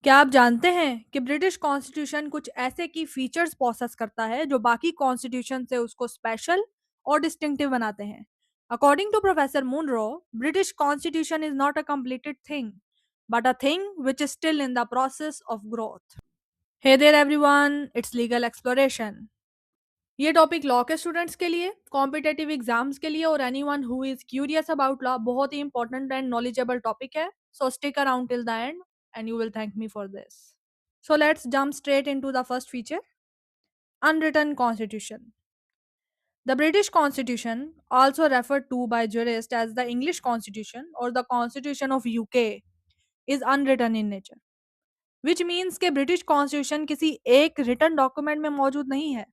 क्या आप जानते हैं कि ब्रिटिश कॉन्स्टिट्यूशन कुछ ऐसे की फीचर्स प्रोसेस करता है जो बाकी कॉन्स्टिट्यूशन से उसको स्पेशल और डिस्टिंक्टिव बनाते हैं? According to Professor Munro, British constitution is not a completed thing but a thing which is still in the process of growth. Hey there everyone, it's legal exploration. ये topic law के students के लिए, competitive exams के लिए और anyone who is curious about law बहुत ही important and knowledgeable topic है. So stick around till the end and you will thank me for this. So let's jump straight into the first feature, unwritten constitution. The British Constitution, also referred to by jurists as the English Constitution or the Constitution of UK, is unwritten in nature, which means कि British Constitution किसी एक written document में मौजूद नहीं है.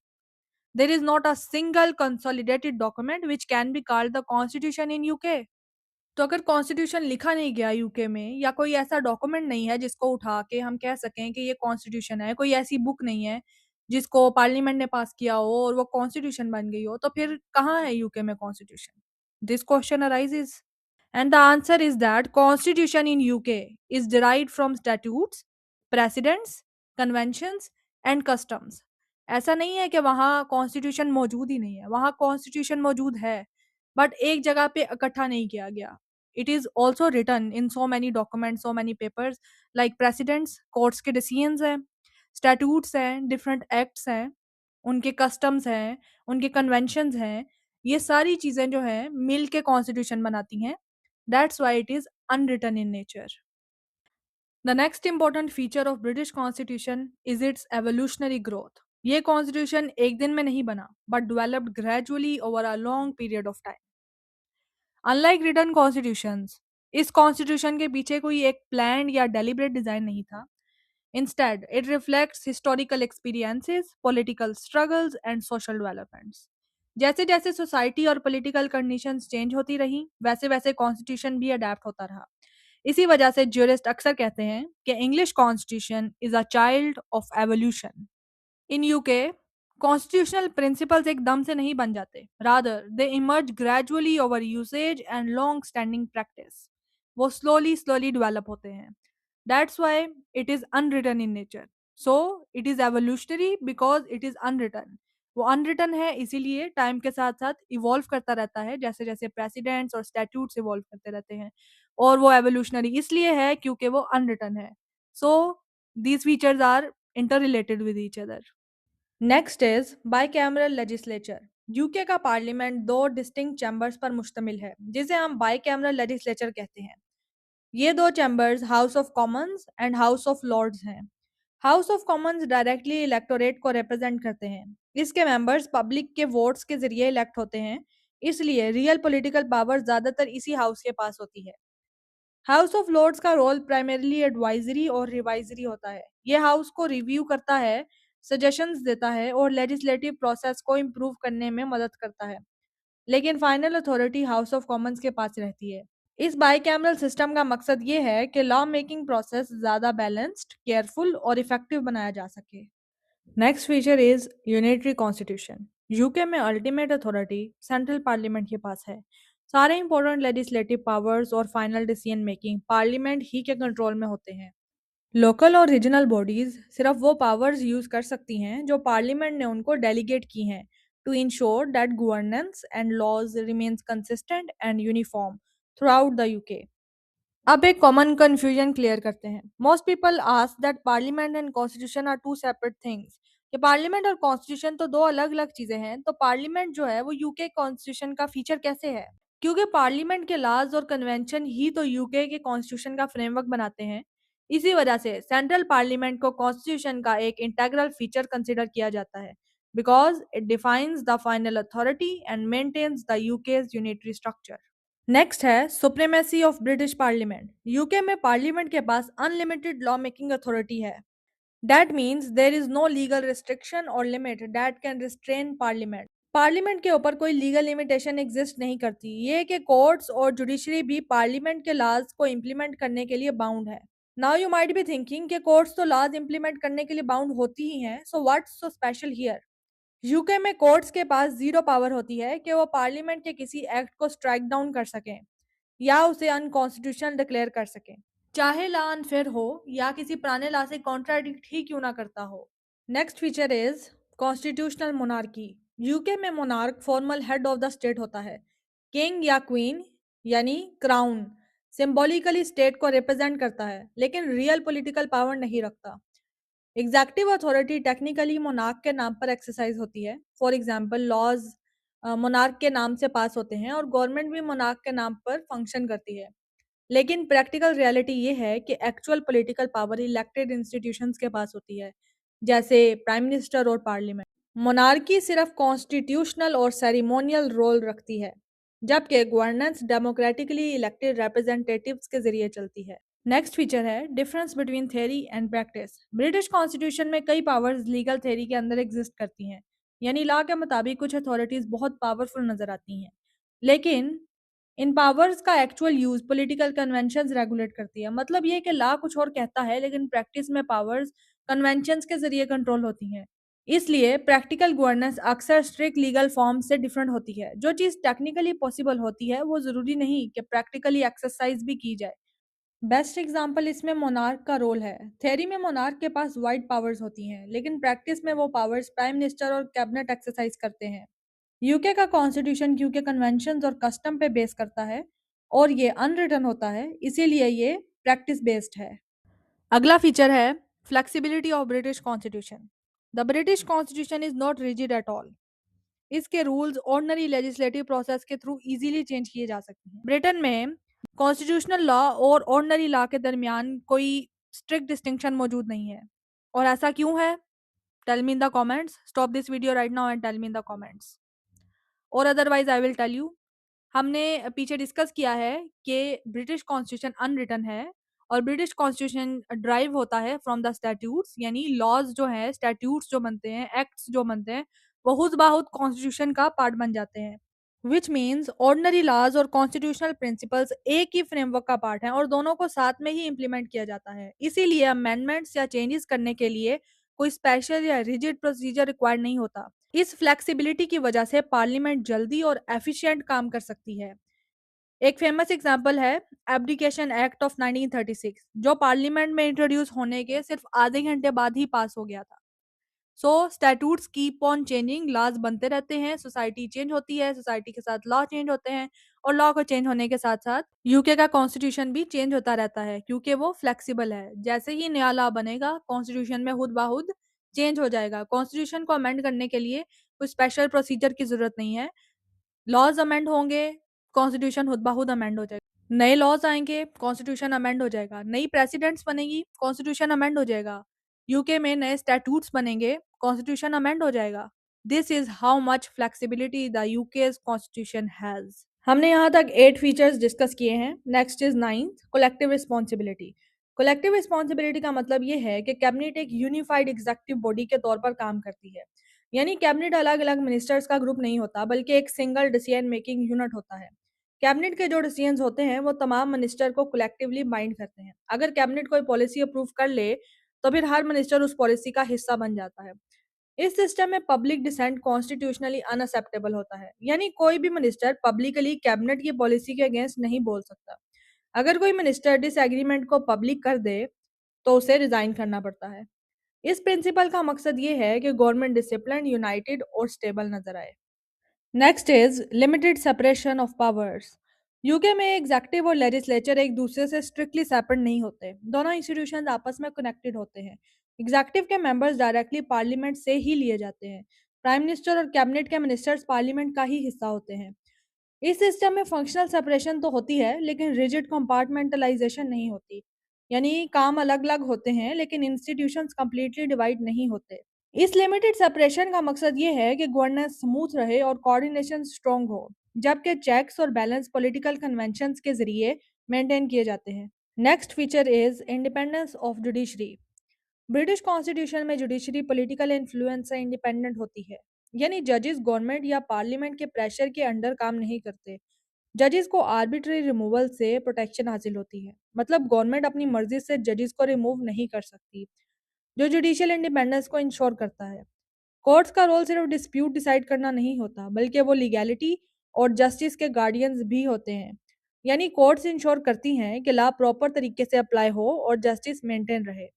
There is not a single consolidated document which can be called the Constitution in UK. तो अगर constitution लिखा नहीं गया यूके में या कोई ऐसा डॉक्यूमेंट नहीं है जिसको उठा के हम कह सकें कि ये कॉन्स्टिट्यूशन है, कोई ऐसी बुक नहीं है जिसको पार्लियामेंट ने पास किया हो और वो कॉन्स्टिट्यूशन बन गई हो, तो फिर कहाँ है यूके में constitution? This question arises. And the answer is that constitution in UK is derived from statutes, precedents, conventions and customs. ऐसा नहीं है कि वहाँ कॉन्स्टिट्यूशन मौजूद ही नहीं है, वहाँ कॉन्स्टिट्यूशन मौजूद है बट एक जगह पे इकट्ठा नहीं किया गया. It is also written in so many document, so many papers, like precedents, courts के डिसीजंस हैं, स्टैट्यूट्स हैं, डिफरेंट एक्ट्स हैं, उनके कस्टम्स हैं, उनके कन्वेंशंस हैं. ये सारी चीज़ें जो हैं मिल के कॉन्स्टिट्यूशन बनाती हैं. That's why it is unwritten in nature. The next important feature of British Constitution is its evolutionary growth. ये कॉन्स्टिट्यूशन एक दिन में नहीं बना but developed gradually over a long period of time. Unlike written constitutions, इस constitution के पीछे कोई एक प्लान या डेलिब्रेट डिजाइन नहीं था. Instead, it reflects historical experiences, political struggles and social developments. जैसे जैसे सोसाइटी और पॉलिटिकल कंडीशंस चेंज होती रही वैसे वैसे कॉन्स्टिट्यूशन भी अडेप्ट होता रहा. इसी वजह से ज्यूरिस्ट अक्सर कहते हैं कि English constitution is a child of evolution. In UK constitutional principles एकदम से नहीं बन जाते, rather they emerge gradually over usage and long standing practice. वो स्लोली स्लोली डेवलप होते हैं. That's why it is unwritten in nature. So it is evolutionary because it is unwritten. वो unwritten है इसीलिए टाइम के साथ साथ इवॉल्व करता रहता है, जैसे जैसे प्रेसिडेंट्स और स्टैट्यूट्स इवॉल्व करते रहते हैं. और वो एवोल्यूशनरी इसलिए है क्योंकि वो अनरिटन है. So these features are inter related with each other. Next is bicameral legislature. UK का पार्लियामेंट दो डिस्टिंक्ट चैम्बर्स पर मुश्तमिल है जिसे हम बाइकैमरल लेजिस्लेचर कहते हैं. ये दो chambers House of Commons and House of Lords हैं. House of Commons directly electorate को रिप्रेजेंट करते हैं. इसके मेंबर्स पब्लिक के वोट्स के जरिए इलेक्ट होते हैं, इसलिए रियल पॉलिटिकल पावर ज्यादातर इसी हाउस के पास होती है. हाउस ऑफ लॉर्ड्स का रोल प्राइमरीली एडवाइजरी और रिवाइजरी होता है. ये हाउस को रिव्यू करता है, सजेशंस देता है और लेजिस्लेटिव प्रोसेस को इम्प्रूव करने में मदद करता है, लेकिन final authority house of Commons के पास रहती है. इस बाइकैमरल सिस्टम का मकसद ये है कि लॉ मेकिंग प्रोसेस ज़्यादा बैलेंस्ड, केयरफुल और इफेक्टिव बनाया जा सके. Next feature is unitary constitution. UK में अल्टीमेट अथॉरिटी सेंट्रल पार्लियामेंट के पास है. सारे इंपॉर्टेंट लेजिस्लेटिव पावर्स और फाइनल डिसीजन मेकिंग पार्लियामेंट ही के कंट्रोल में होते हैं. लोकल और रीजनल बॉडीज सिर्फ वो पावर्स यूज कर सकती हैं जो पार्लियामेंट ने उनको डेलीगेट की हैं to ensure that governance and laws remains consistent and uniform throughout the UK. अब एक कॉमन कंफ्यूजन क्लियर करते हैं. Most people ask that parliament and constitution are two separate things. ये पार्लियामेंट और कॉन्स्टिट्यूशन तो दो अलग अलग चीजें हैं, तो पार्लियामेंट जो है वो यूके कॉन्स्टिट्यूशन का फीचर कैसे है? क्योंकि पार्लियामेंट के लॉज और कन्वेंशन ही तो यूके के कॉन्स्टिट्यूशन का फ्रेमवर्क बनाते हैं. इसी वजह से सेंट्रल पार्लियामेंट को कॉन्स्टिट्यूशन का एक इंटेग्रल फीचर कंसिडर किया जाता है, because it defines the final authority and maintains the UK's unitary structure. Next है supremacy of British parliament. UK में पार्लियामेंट के पास अनलिमिटेड लॉ मेकिंग अथॉरिटी है. That means there is no legal restriction और limit that can restrain parliament. Parliament के ऊपर कोई legal limitation exist नहीं करती. ये कि कोर्ट्स और जुडिशरी भी पार्लियामेंट के लॉज को इम्प्लीमेंट करने के लिए बाउंड है. Now you might be thinking कि कोर्ट्स तो लॉज इम्प्लीमेंट करने के लिए बाउंड होती ही हैं, so what's so special here? UK में कोर्ट्स के पास जीरो पावर होती है कि वो पार्लियामेंट के किसी एक्ट को स्ट्राइक डाउन कर सकें या उसे अनकॉन्स्टिट्यूशनल डिक्लेयर कर सकें. चाहे लॉ अनफेयर हो या किसी पुराने लॉ से कॉन्ट्राडिक्ट ही क्यों ना करता हो। Next feature is constitutional monarchy. UK में monarch formal head of the state होता है। किंग या क्वीन यानी क्राउन सिंबॉलिकली स्टेट को रिप्रेजेंट करता है लेकिन रियल पॉलिटिकल पावर नहीं रखता। एग्जैक्टिव अथॉरिटी टेक्निकली मोनार्क के नाम पर एक्सरसाइज होती है। फॉर एग्जाम्पल लॉज मोनार्क के नाम से पास होते हैं और गवर्नमेंट भी मोनार्क के नाम पर फंक्शन करती है। लेकिन प्रैक्टिकल रियलिटी ये है कि actual political power elected institutions के पास होती है, जैसे प्राइम मिनिस्टर और पार्लियामेंट। मोनार्की सिर्फ कॉन्स्टिट्यूशनल और सेरिमोनियल रोल रखती है, जबकि गवर्नेंस डेमोक्रेटिकली इलेक्टेड रिप्रेजेंटेटिव्स के जरिए चलती है। नेक्स्ट फीचर है difference between theory and practice. British constitution में कई पावर्स लीगल थ्योरी के अंदर एग्जिस्ट करती हैं, यानी लॉ के मुताबिक कुछ अथॉरिटीज बहुत पावरफुल नजर आती हैं, लेकिन इन पावर्स का actual use political conventions regulate करती है। मतलब ये कि लॉ कुछ और कहता है लेकिन प्रैक्टिस में पावर्स कन्वेंशंस के जरिए कंट्रोल होती हैं। इसलिए प्रैक्टिकल गवर्नेंस अक्सर स्ट्रिक्ट लीगल फॉर्म से डिफरेंट होती है। जो चीज़ टेक्निकली पॉसिबल होती है वो ज़रूरी नहीं कि प्रैक्टिकली एक्सरसाइज भी की जाए। बेस्ट एग्जाम्पल इसमें मोनार्क का रोल है। थ्योरी में मोनार्क के पास वाइड पावर्स होती हैं लेकिन प्रैक्टिस में वो पावर्स प्राइम मिनिस्टर और कैबिनेट एक्सरसाइज करते हैं। यूके का कॉन्स्टिट्यूशन क्योंकि कन्वेंशंस और कस्टम पे बेस करता है और ये अनरिटन होता है, इसीलिए ये प्रैक्टिस बेस्ड है। अगला फीचर है flexibility of British constitution. The British constitution is not rigid at all. इसके रूल्स ऑर्डिनरी लेजिस्लेटिव प्रोसेस के थ्रू इजीली चेंज किए जा सकते हैं। ब्रिटेन में कॉन्स्टिट्यूशनल लॉ और ऑर्डिनरी लॉ के दरमियान कोई स्ट्रिक्ट डिस्टिंक्शन मौजूद नहीं है। और ऐसा क्यों है? Tell me in the comments. Stop this video right now and tell me in the comments, और otherwise I will tell you. हमने पीछे डिस्कस किया है कि ब्रिटिश कॉन्स्टिट्यूशन अनरिटन है और ब्रिटिश कॉन्स्टिट्यूशन ड्राइव होता है फ्रॉम द स्टैट्यूट्स, यानी लॉज जो है, स्टैट्यूट्स जो बनते हैं, एक्ट्स जो बनते हैं, बहुत बहुत कॉन्स्टिट्यूशन का पार्ट बन जाते हैं। विच मीन्स ऑर्डिनरी लॉज और कॉन्स्टिट्यूशनल प्रिंसिपल्स एक ही फ्रेमवर्क का पार्ट हैं और दोनों को साथ में ही इम्प्लीमेंट किया जाता है। इसीलिए अमेंडमेंट्स या चेंजेस करने के लिए कोई स्पेशल या रिजिड प्रोसीजर रिक्वायर्ड नहीं होता। इस फ्लेक्सिबिलिटी की वजह से पार्लियामेंट जल्दी और एफिशिएंट काम कर सकती है। एक फेमस एग्जांपल है एब्डिकेशन एक्ट ऑफ 1936, जो पार्लियामेंट में इंट्रोड्यूस होने के सिर्फ आधे घंटे बाद ही पास हो गया था। So statutes keep on changing, laws बनते रहते हैं, सोसाइटी चेंज होती है, सोसाइटी के साथ लॉ चेंज होते हैं और लॉ को चेंज होने के साथ साथ यूके का कॉन्स्टिट्यूशन भी चेंज होता रहता है क्योंकि वो फ्लेक्सिबल है। जैसे ही नया लॉ बनेगा कॉन्स्टिट्यूशन में खुद ब खुद चेंज हो जाएगा। कॉन्स्टिट्यूशन को अमेंड करने के लिए कोई स्पेशल प्रोसीजर की जरूरत नहीं है। लॉज अमेंड होंगे, कॉन्स्टिट्यूशन खुद ब खुद अमेंड हो जाएगा। नए लॉज आएंगे, कॉन्स्टिट्यूशन अमेंड हो जाएगा। नई प्रेसिडेंट्स बनेगी, कॉन्स्टिट्यूशन अमेंड हो जाएगा। यूके में नए स्टैट्यूट्स बनेंगे, कॉन्स्टिट्यूशन अमेंड हो जाएगा। This is how much flexibility the UK's constitution has. हमने यहाँ तक 8 फीचर्स डिस्कस किए हैं। Next is 9th collective responsibility. Collective responsibility का मतलब ये है कि कैबिनेट एक यूनिफाइड एग्जीक्यूटिव बॉडी के तौर पर काम करती है। यानी कैबिनेट अलग अलग मिनिस्टर्स का ग्रुप नहीं होता बल्कि एक सिंगल डिसीजन मेकिंग यूनिट होता है। कैबिनेट के जो डिसीजंस होते हैं वो तमाम मिनिस्टर को कलेक्टिवली बाइंड करते हैं। अगर कैबिनेट कोई पॉलिसी अप्रूव कर ले तो फिर हर मिनिस्टर उस पॉलिसी का हिस्सा बन जाता है। इस सिस्टम में पब्लिक डिसेंट कॉन्स्टिट्यूशनली अनअसेप्टेबल होता है, यानी कोई भी मिनिस्टर पब्लिकली कैबिनेट की पॉलिसी के अगेंस्ट नहीं बोल सकता। अगर कोई मिनिस्टर डिसएग्रीमेंट को पब्लिक कर दे तो उसे रिजाइन करना पड़ता है। इस प्रिंसिपल का मकसद ये है कि गवर्नमेंट डिसिप्लिन, यूनाइटेड और स्टेबल नजर आए। Next is limited separation of powers. UK में एग्जेक्टिव और लेजिस्लेचर एक दूसरे से स्ट्रिक्टली सेपरेट नहीं होते। दोनों इंस्टीट्यूशन आपस में कनेक्टेड होते हैं। एग्जेक्टिव के मेंबर्स डायरेक्टली पार्लियामेंट से ही लिए जाते हैं। प्राइम मिनिस्टर और कैबिनेट के मिनिस्टर्स पार्लियामेंट का ही हिस्सा होते हैं। इस सिस्टम में फंक्शनल सेपरेशन तो होती है लेकिन रिजिड कंपार्टमेंटलाइजेशन नहीं होती। यानी काम अलग अलग होते हैं लेकिन इंस्टीट्यूशंस कंप्लीटली डिवाइड नहीं होते। इस लिमिटेड सेपरेशन का मकसद ये है कि गवर्नेंस स्मूथ रहे और कोऑर्डिनेशन स्ट्रांग हो, जबकि चेक्स और बैलेंस पॉलिटिकल कन्वेंशंस के जरिए मेंटेन किए जाते हैं। Next feature is independence of judiciary. British constitution में जुडिशरी पॉलिटिकल इन्फ्लुएंस से इंडिपेंडेंट होती है, यानी जजेस गवर्नमेंट या पार्लियामेंट के प्रेशर के अंडर काम नहीं करते। जजेस को आर्बिट्री रिमूवल से प्रोटेक्शन हासिल होती है, मतलब गवर्नमेंट अपनी मर्जी से जजेस को रिमूव नहीं कर सकती, जो जुडिशियल इंडिपेंडेंस को इंश्योर करता है। कोर्ट्स का रोल सिर्फ डिस्प्यूट डिसाइड करना नहीं होता बल्कि वो लीगैलिटी और जस्टिस के गार्डियंस भी होते हैं। यानी कोर्ट्स इंश्योर करती हैं कि लॉ प्रॉपर तरीके से अप्लाई हो और जस्टिस मेंटेन रहे।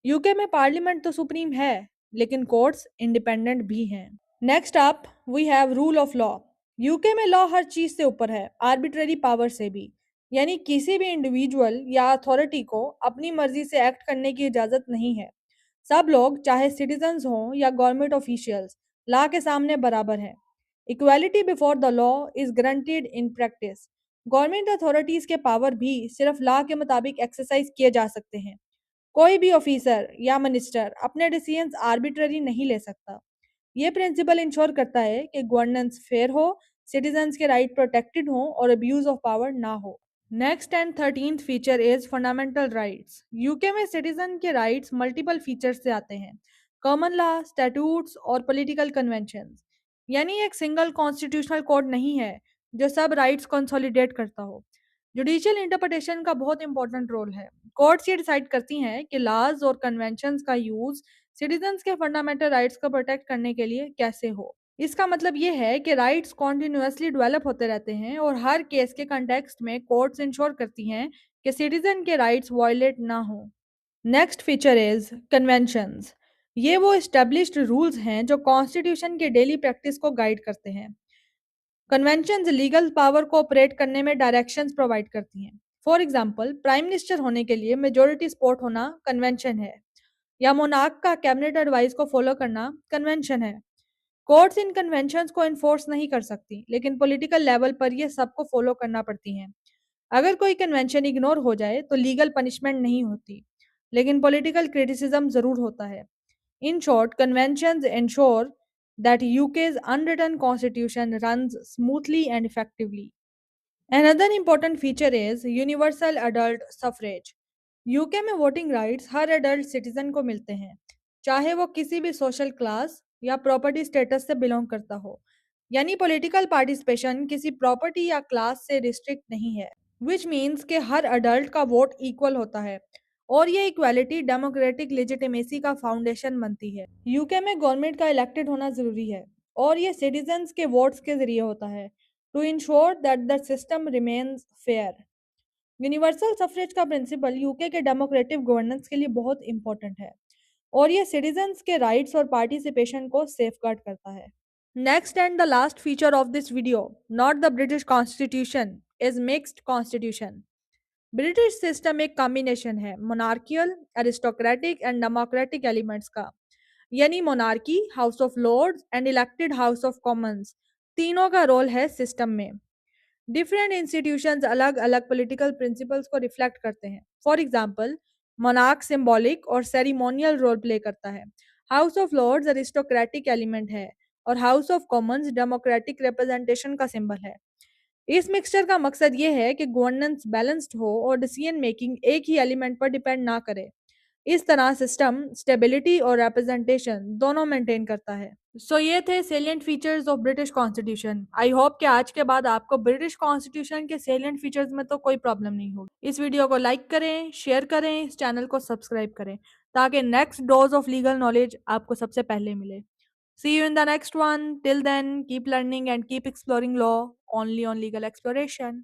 यूके में पार्लियामेंट तो सुप्रीम है, लेकिन कोर्ट्स इंडिपेंडेंट भी हैं। Next up we have rule of law. UK में लॉ हर चीज से ऊपर है, आर्बिट्ररी पावर से भी। यानी किसी भी इंडिविजुअल या अथॉरिटी को अपनी मर्जी से एक्ट करने की इजाजत नहीं है। सब लोग, चाहे सिटीजन्स हों या गवर्नमेंट ऑफिशियल्स, लॉ के सामने बराबर हैं। Equality before the law is guaranteed in practice. Government authorities के पावर भी सिर्फ लॉ के मुताबिक एक्सरसाइज किए जा सकते हैं। कोई भी ऑफिसर या मिनिस्टर अपने डिसीजंस आर्बिट्ररी नहीं ले सकता। ये प्रिंसिपल इंश्योर करता है कि गवर्नेंस फेयर हो, सिटीजन्स के राइट प्रोटेक्टेड हो और अब्यूज ऑफ पावर ना हो। Next and 13th feature is fundamental rights. UK में सिटीजन के राइट्स मल्टीपल फीचर्स से आते हैं, कॉमन लॉ, स्टैट्यूट्स और पॉलिटिकल कन्वेंशंस। यानी एक सिंगल कॉन्स्टिट्यूशनल कोड नहीं है जो सब राइट्स कंसोलिडेट करता हो। जुडिशियल इंटरप्रिटेशन का बहुत इंपॉर्टेंट रोल है। कोर्ट्स ये डिसाइड करती हैं कि लॉज और कन्वेंशंस का यूज सिटीजन्स के फंडामेंटल राइट्स को प्रोटेक्ट करने के लिए कैसे हो। इसका मतलब ये है कि राइट्स कॉन्टिन्यूसली डेवलप होते रहते हैं और हर केस के कंटेक्स्ट में कोर्ट्स इंश्योर करती हैं कि सिटीजन के राइट्स वायलेट ना हो। Next feature is conventions. ये वो एस्टेब्लिश्ड रूल्स हैं जो कॉन्स्टिट्यूशन के डेली प्रैक्टिस को गाइड करते हैं। कन्वेंशंस लीगल पावर को ऑपरेट करने में डायरेक्शंस प्रोवाइड करती हैं। फॉर एग्जांपल, प्राइम मिनिस्टर होने के लिए मेजोरिटी सपोर्ट होना कन्वेंशन है, या मोनार्क का कैबिनेट एडवाइस को फॉलो करना कन्वेंशन है। कोर्ट्स इन कन्वेंशंस को इन्फोर्स नहीं कर सकती, लेकिन पॉलिटिकल लेवल पर ये सबको फॉलो करना पड़ती हैं। अगर कोई कन्वेंशन इग्नोर हो जाए तो लीगल पनिशमेंट नहीं होती, लेकिन पॉलिटिकल क्रिटिसिज्म जरूर होता है। In short, conventions ensure that UK's unwritten constitution runs smoothly and effectively. Another important feature is universal adult suffrage. UK में वोटिंग राइट्स हर एडल्ट सिटीजन को मिलते हैं, चाहे वो किसी भी सोशल क्लास या प्रॉपर्टी स्टेटस से बिलोंग करता हो। यानी पॉलिटिकल पार्टिसिपेशन किसी प्रॉपर्टी या क्लास से रिस्ट्रिक्ट नहीं है, विच मीन्स कि हर अडल्ट का वोट इक्वल होता है। और ये इक्वालिटी डेमोक्रेटिक लेजिटिमेसी का फाउंडेशन बनती है। यूके में गवर्नमेंट का इलेक्टेड होना जरूरी है, और ये सिटीजन्स के वोट्स के जरिए होता है, to ensure that the system remains fair. Universal suffrage का प्रिंसिपल यूके के डेमोक्रेटिक गवर्नेंस के लिए बहुत इंपॉर्टेंट है, और ये सिटीजन्स के राइट्स और पार्टिसिपेशन को सेफगार्ड करता है। Next and the last feature of this video, not the British constitution, is mixed constitution. British system एक कॉम्बिनेशन है monarchial, aristocratic and democratic elements का। यानी monarchy, House of Lords and elected House of Commons, तीनों का role है system में। Different institutions अलग अलग पॉलिटिकल प्रिंसिपल्स को रिफ्लेक्ट करते हैं। फॉर एग्जांपल, मोनार्क सिंबॉलिक और सेरिमोनियल रोल प्ले करता है, House of Lords aristocratic element है, और House of Commons democratic representation का सिंबल है। इस मिक्सचर का मकसद ये है कि गवर्नेंस बैलेंस्ड हो और डिसीजन मेकिंग एक ही एलिमेंट पर डिपेंड ना करे। इस तरह सिस्टम स्टेबिलिटी और रिप्रेजेंटेशन दोनों मेंटेन करता है। ये थे salient features of British constitution. I hope कि आज के बाद आपको ब्रिटिश कॉन्स्टिट्यूशन के सेलिएंट फीचर्स में तो कोई प्रॉब्लम नहीं होगी। इस वीडियो को लाइक करें, शेयर करें, इस चैनल को सब्सक्राइब करें, ताकि next dose of legal knowledge आपको सबसे पहले मिले। See you in the next one. Till then, keep learning and keep exploring law only on Legal Exploration.